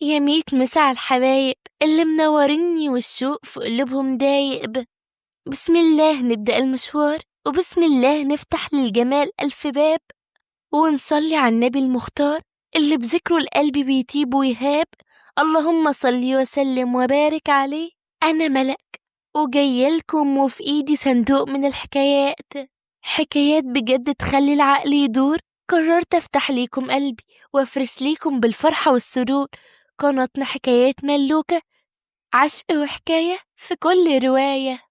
يا ميت مسا على الحبايب اللي منورني والشوق في قلوبهم دايب. بسم الله نبدأ المشوار، وبسم الله نفتح للجمال ألف باب، ونصلي على النبي المختار اللي بذكره القلب بيطيب ويهاب. اللهم صلي وسلم وبارك عليه. أنا ملك وجايلكم وفي إيدي صندوق من الحكايات، حكايات بجد تخلي العقل يدور. قررت أفتح ليكم قلبي وأفرش ليكم بالفرحة والسرور. قناتنا حكايات ملوكة، عشق وحكاية في كل رواية.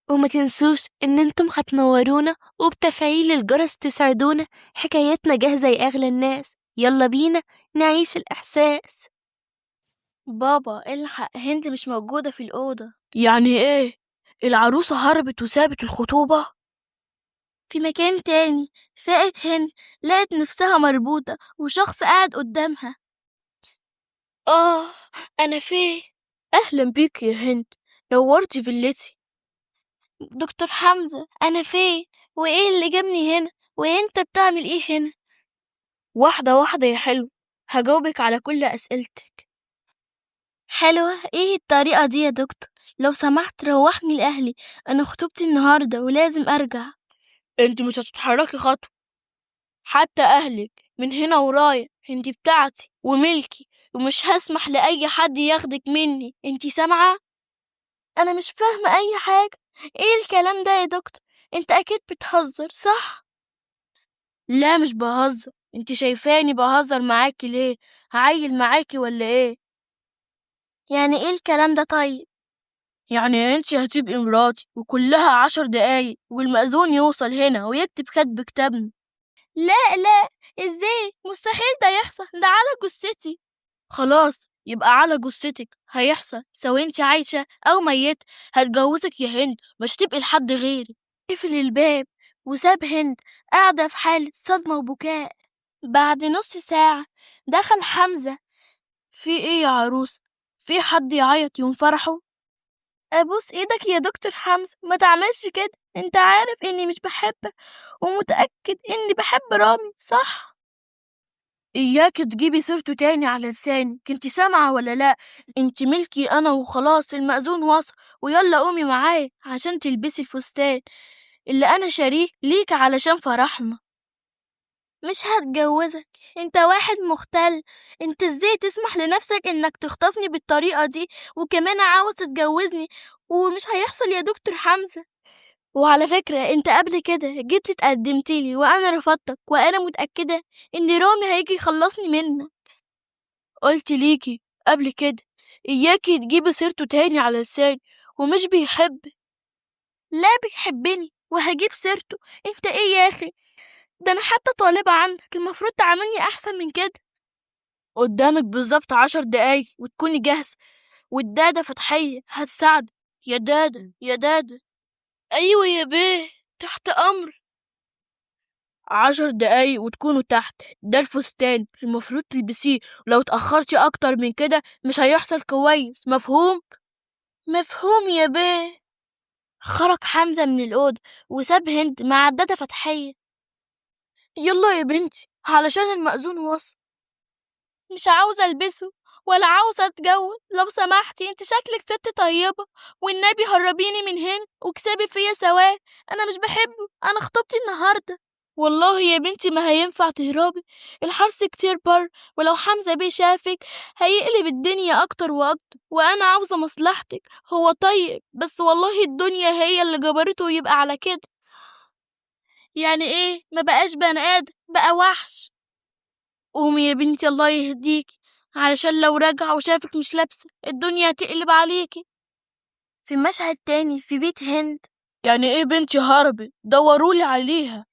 وما تنسوش إن انتم هتنورونا وبتفعيل الجرس تسعدونا. حكاياتنا جاهزة يا أغلى الناس، يلا بينا نعيش الإحساس. بابا الحق، هند مش موجودة في الأوضة. يعني ايه؟ العروسة هربت وسابت الخطوبة؟ في مكان تاني. فاقت هند، لقت نفسها مربوطة وشخص قاعد قدامها. أنا فين؟ أهلا بيك يا هند، نورتي فيلتي. دكتور حمزة، أنا فين؟ وإيه اللي جابني هنا؟ وإنت بتعمل إيه هنا؟ واحدة واحدة يا حلو، هجاوبك على كل أسئلتك. حلوة؟ إيه الطريقة دي يا دكتور؟ لو سمحت روحني لأهلي، أنا خطوبتي النهاردة ولازم أرجع. انت مش هتتحركي خطوة، حتى أهلك من هنا ورايا انت بتاعتي وملكي، ومش هسمح لأي حد ياخدك مني، انت سامعة؟ أنا مش فاهمة أي حاجة. إيه الكلام ده يا دكتور؟ أنت أكيد بتهزر، صح؟ لا مش بهزر، انت شايفاني بهزر معاكي ليه؟ هعيل معاكي ولا ايه؟ يعني إيه الكلام ده طيب؟ يعني انت هتبقي مراتي وكلها 10 دقايق والمأذون يوصل هنا ويكتب كتب كتابنا. لا لا، إزاي؟ مستحيل ده يحصل، ده على جثتي. خلاص يبقى على جثتك هيحصل، سواء انت عايشة او ميتة. هتجوزك يا هند، مش تبقي لحد غيري. قفل الباب وساب هند قاعدة في حالة صدمة وبكاء. بعد نص ساعة دخل حمزة. في ايه يا عروس؟ في حد يعيط يوم فرحه؟ أبوس إيدك يا دكتور حمزة، ما تعملش كده. أنت عارف إني مش بحبك، ومتأكد إني بحب رامي، صح؟ اياك تجيبي سيرته تاني على لسانك، انت سامعة ولا لا؟ انت ملكي انا وخلاص، المأذون وصل، ويلا قومي معايا عشان تلبسي الفستان اللي انا شاريه ليك علشان فرحنا. مش هتجوزك، انت واحد مختل. انت ازاي تسمح لنفسك انك تخطفني بالطريقة دي، وكمان عاوز تتجوزني؟ ومش هيحصل يا دكتور حمزة. وعلى فكرة انت قبل كده جيت اتقدمتلي وانا رفضتك، وانا متأكدة ان رامي هيجي يخلصني منك. قلت ليكي قبل كده اياكي تجيبي سيرته تاني على لساني، ومش بيحب. لا بيحبني وهجيب سيرته؟ انت ايه يا اخي؟ ده انا حتى طالبة عندك، المفروض تعاملني احسن من كده. قدامك بالظبط 10 دقايق وتكوني جاهزة، والدادة فتحية هتساعدك. يا دادة يا دادة. أيوة يا بيه، تحت أمر. 10 دقايق وتكونوا تحت، ده الفستان المفروض تلبسيه، ولو اتأخرتي أكتر من كده مش هيحصل كويس، مفهوم؟ مفهوم يا بيه. خرج حمزة من الأوضة وساب هند مع الدادة فتحية. يلا يا بنتي علشان المأذون وصل. مش عاوزة ألبسه ولا عاوزة أتجوز، لو سمحتي. انت شكلك ست طيبة، والنبي هربيني من هنا واكسبي فيا سواه. أنا مش بحبه، أنا خطوبتي النهاردة. والله يا بنتي ما هينفع تهربي، الحرس كتير بر، ولو حمزة بيه شافك هيقلب الدنيا أكتر وأكتر، وأنا عاوزة مصلحتك. هو طيب بس والله الدنيا هي اللي جبرته يبقى على كده. يعني ايه؟ ما بقاش بني آدم، بقى وحش. قومي يا بنتي الله يهديكي، علشان لو رجع وشافك مش لابسة الدنيا هتقلب عليكي. في مشهد تاني في بيت هند. يعني ايه بنتي هربت؟ دورولي عليها.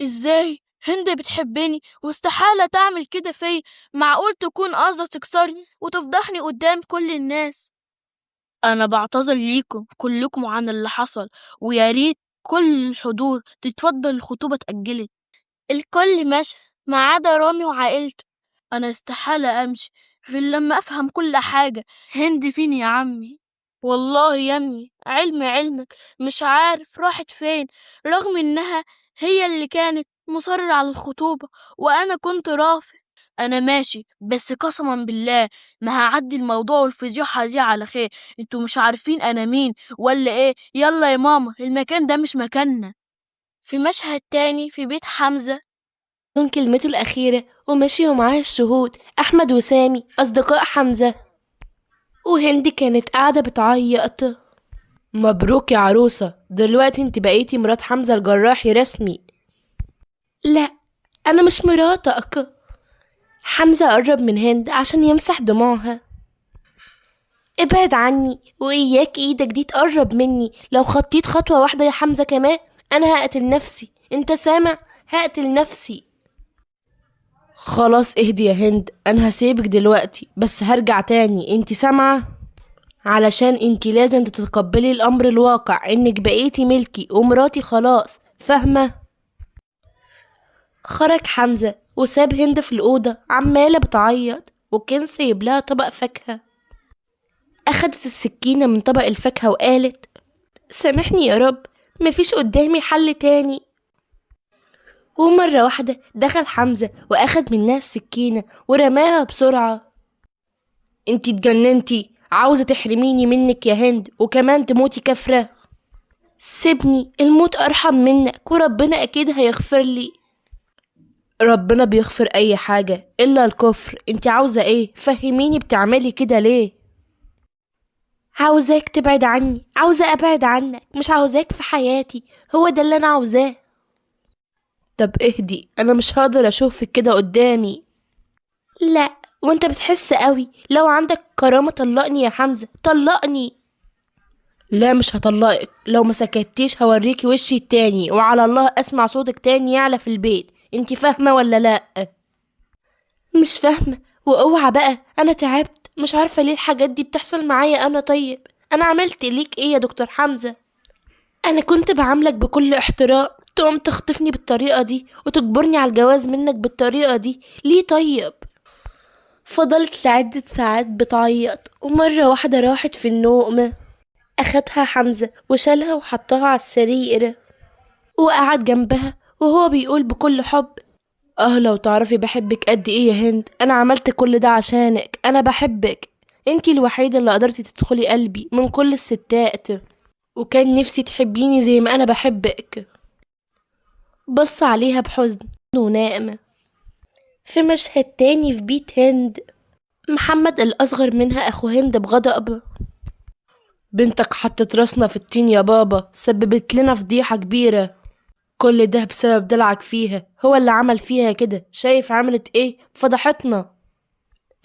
ازاي؟ هند بتحبني واستحالة تعمل كده فيا، معقول تكون قصدة تكسرني وتفضحني قدام كل الناس؟ انا بعتذر ليكم كلكم عن اللي حصل، ويا ريت كل الحضور تتفضل الخطوبة اتأجلت. الكل مشى ما عدا رامي وعائلته. انا استحالة امشي غير لما افهم كل حاجة. هند فين يا عمي؟ والله يا ابني علمك مش عارف راحت فين، رغم انها هي اللي كانت مصرة على الخطوبة وانا كنت رافض. أنا ماشي، بس قسما بالله ما هعدي الموضوع والفضيحة دي على خير. انتوا مش عارفين أنا مين ولا إيه؟ يلا يا ماما، المكان ده مش مكاننا. في مشهد تاني في بيت حمزة، من كلمته الأخيرة ومشي ومعاه الشهود أحمد وسامي أصدقاء حمزة، وهند كانت قاعدة بتعيط. مبروك يا عروسة، دلوقتي انت بقيتي مرات حمزة الجراحي رسمي. لا، أنا مش مراتك. حمزة قرب من هند عشان يمسح دموعها. ابعد عني، وإياك إيدك دي تقرب مني. لو خطيت خطوة واحدة يا حمزة كمان أنا هقتل نفسي، انت سامع؟ هقتل نفسي. خلاص اهدي يا هند، أنا هسيبك دلوقتي بس هرجع تاني، انت سامعة؟ علشان انت لازم تتقبلي الأمر الواقع انك بقيتي ملكي ومراتي خلاص، فاهمة؟ خرج حمزة وساب هند في الأوضة عمالة بتعيط، وكان سايب لها طبق فاكهة. أخدت السكينة من طبق الفاكهة وقالت: سامحني يا رب، مفيش قدامي حل تاني. ومرة واحدة دخل حمزة وأخد منها السكينة ورماها بسرعة. انتي اتجننتي؟ عاوزة تحرميني منك يا هند وكمان تموتي كفرة؟ سيبني، الموت أرحم منك وربنا أكيد هيغفر لي. ربنا بيغفر أي حاجة إلا الكفر. انتي عاوزة ايه؟ فهميني بتعملي كده ليه؟ عاوزاك تبعد عني، عاوزة أبعد عنك، مش عاوزاك في حياتي، هو ده اللي أنا عاوزاه. طب اهدي، أنا مش هقدر أشوفك كده قدامي. لا، وانت بتحس قوي، لو عندك كرامة طلقني يا حمزة، طلقني. لا مش هطلقك، لو ما سكتيش هوريكي وشي التاني، وعلى الله أسمع صوتك تاني يعلى في البيت. انتي فاهمة ولا لا؟ مش فاهمة، واوعى بقى، أنا تعبت، مش عارفة ليه الحاجات دي بتحصل معايا أنا. طيب أنا عملت ليك إيه يا دكتور حمزة؟ أنا كنت بعاملك بكل احترام، تقوم تخطفني بالطريقة دي وتجبرني على الجواز منك بالطريقة دي ليه طيب؟ فضلت لعدة ساعات بتعيط، ومرة واحدة راحت في النوم. أخدها حمزة وشالها وحطها على السرير وقعد جنبها وهو بيقول بكل حب: لو تعرفي بحبك قد ايه يا هند، انا عملت كل ده عشانك، انا بحبك، انتي الوحيدة اللي قدرتي تدخلي قلبي من كل الستات، وكان نفسي تحبيني زي ما انا بحبك. بص عليها بحزن ونام. في مشهد تاني في بيت هند، محمد الأصغر منها أخو هند بغضب: بنتك حطت راسنا في الطين يا بابا، سببت لنا فضيحة كبيرة، كل ده بسبب دلعك فيها، هو اللي عمل فيها كده، شايف عملت ايه؟ فضحتنا.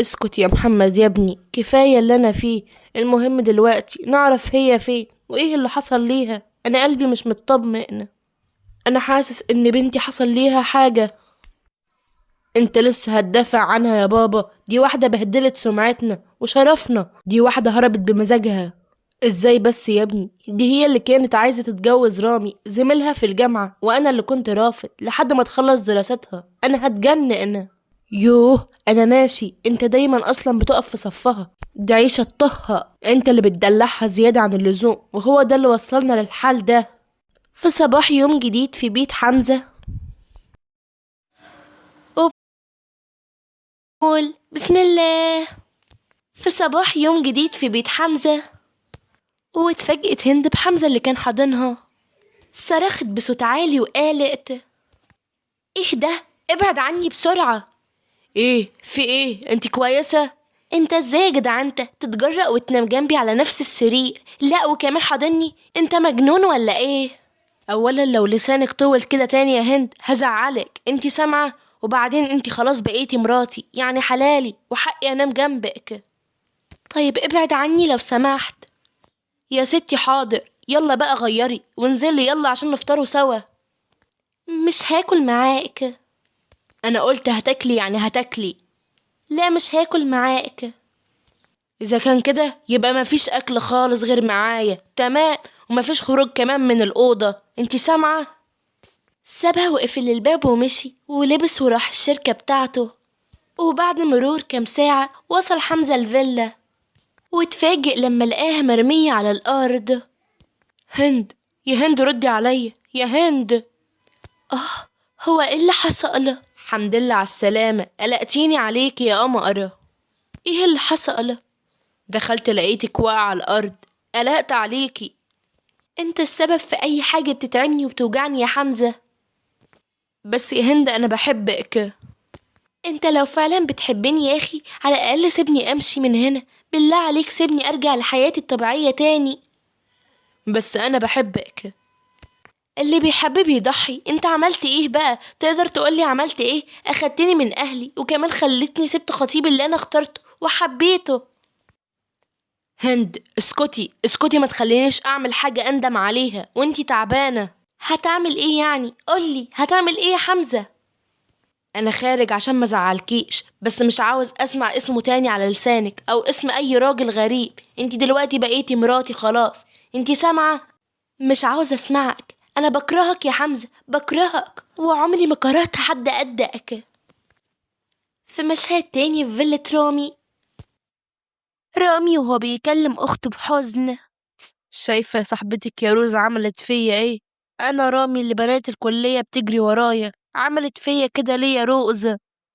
اسكت يا محمد يا ابني، كفاية اللي انا فيه، المهم دلوقتي نعرف هي فين وايه اللي حصل ليها. انا قلبي مش مطمئن، انا حاسس ان بنتي حصل ليها حاجة. انت لسه هتدافع عنها يا بابا؟ دي واحدة بهدلت سمعتنا وشرفنا، دي واحدة هربت بمزاجها. ازاي بس يا ابني؟ دي هي اللي كانت عايزة تتجوز رامي زميلها في الجامعة، وانا اللي كنت رافض لحد ما تخلص دراستها. انا هتجنن انا. يوه انا ماشي، انت دايما اصلا بتقف في صفها، دي عيشة طهة، انت اللي بتدلعها زيادة عن اللزوم، وهو ده اللي وصلنا للحال ده. في صباح يوم جديد في بيت حمزة، قول بسم الله. في صباح يوم جديد في بيت حمزة، واتفاجئت هند بحمزة اللي كان حاضنها. صرخت بصوت عالي وقالت: ايه ده؟ ابعد عني بسرعة. ايه في ايه؟ انت كويسة؟ انت ازاي يا جدع انت تتجرأ وتنام جنبي على نفس السرير؟ لا وكمان حاضني؟ انت مجنون ولا ايه؟ اولا لو لسانك طول كده تاني يا هند هزعلك، انت سامعة؟ وبعدين انت خلاص بقيتي مراتي، يعني حلالي وحقي انام جنبك. طيب ابعد عني لو سمحت. يا ستي حاضر، يلا بقى غيري وانزلي يلا عشان نفطروا سوا. مش هاكل معاك. انا قلت هتاكلي يعني هتاكلي. لا مش هاكل معاك. اذا كان كده يبقى مفيش اكل خالص غير معايا، تمام؟ ومفيش خروج كمان من الاوضه، انتي سامعه؟ سابها وقفل الباب ومشي ولبس وراح الشركه بتاعته. وبعد مرور كام ساعه وصل حمزه الفيلا، واتفاجئ لما لقاها مرميه على الارض. هند، يا هند ردي عليا يا هند. هو ايه اللي حصل؟ الحمد لله على السلامة، قلقتيني عليكي يا قمر. ايه اللي حصل؟ دخلت لقيتك واقعة على الأرض، قلقت عليكي. انت السبب في أي حاجة بتتعبني وبتوجعني يا حمزة. بس يا هند أنا بحبك. انت لو فعلا بتحبني يا أخي على الأقل سيبني أمشي من هنا، بالله عليك سيبني أرجع لحياتي الطبيعية تاني. بس أنا بحبك. اللي بيحبب يضحي. انت عملت ايه بقى؟ تقدر تقولي عملت ايه؟ اخدتني من اهلي وكمان خلتني سبت خطيبي اللي انا اخترته وحبيته. هند اسكتي اسكتي، ما تخلينيش اعمل حاجة اندم عليها وانتي تعبانة. هتعمل ايه يعني؟ قولي هتعمل ايه يا حمزة؟ انا خارج عشان ما زعلكيش، بس مش عاوز اسمع اسمه تاني على لسانك او اسم اي راجل غريب. انتي دلوقتي بقيتي مراتي خلاص، انتي سامعة؟ مش عاوز اسمعك. انا بكرهك يا حمزة، بكرهك وعمري ما كرهت حد قدك. في مشهد تاني في فيلة رامي وهو بيكلم اخته بحزن. شايفة صاحبتك يا روز عملت فيا ايه؟ انا رامي اللي بنات الكلية بتجري ورايا عملت فيا كده ليه يا روز؟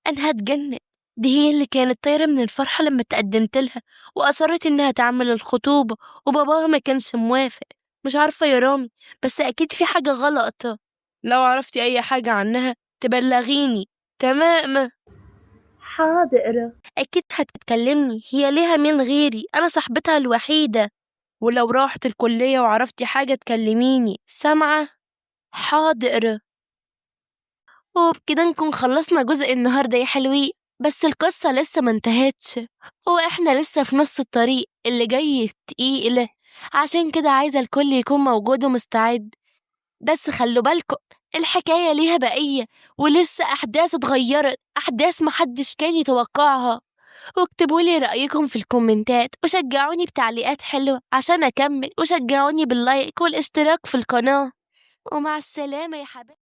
انا هتجنن. دي هي اللي كانت طايرة من الفرحة لما تقدمت لها وأصرت إنها تعمل الخطوبة وباباها ما كانش موافق. مش عارفة يا رامي، بس أكيد في حاجة غلط. لو عرفتي أي حاجة عنها تبلغيني. تمام. حاضر. أكيد هتتكلمني، هي ليها من غيري؟ أنا صاحبتها الوحيدة. ولو راحت الكلية وعرفتي حاجة تكلميني، سامعة؟ حاضر. وبكده نكون خلصنا جزء النهاردة يا حلوين، بس القصة لسه ما انتهتش. هو احنا لسه في نص الطريق اللي جاي تقيل، عشان كده عايزة الكل يكون موجود ومستعد. بس خلوا بالكم الحكاية ليها بقية، ولسه أحداث اتغيرت، أحداث محدش كان يتوقعها. واكتبولي رأيكم في الكومنتات وشجعوني بتعليقات حلوة عشان أكمل، وشجعوني باللايك والاشتراك في القناة. ومع السلامة يا حبايبي.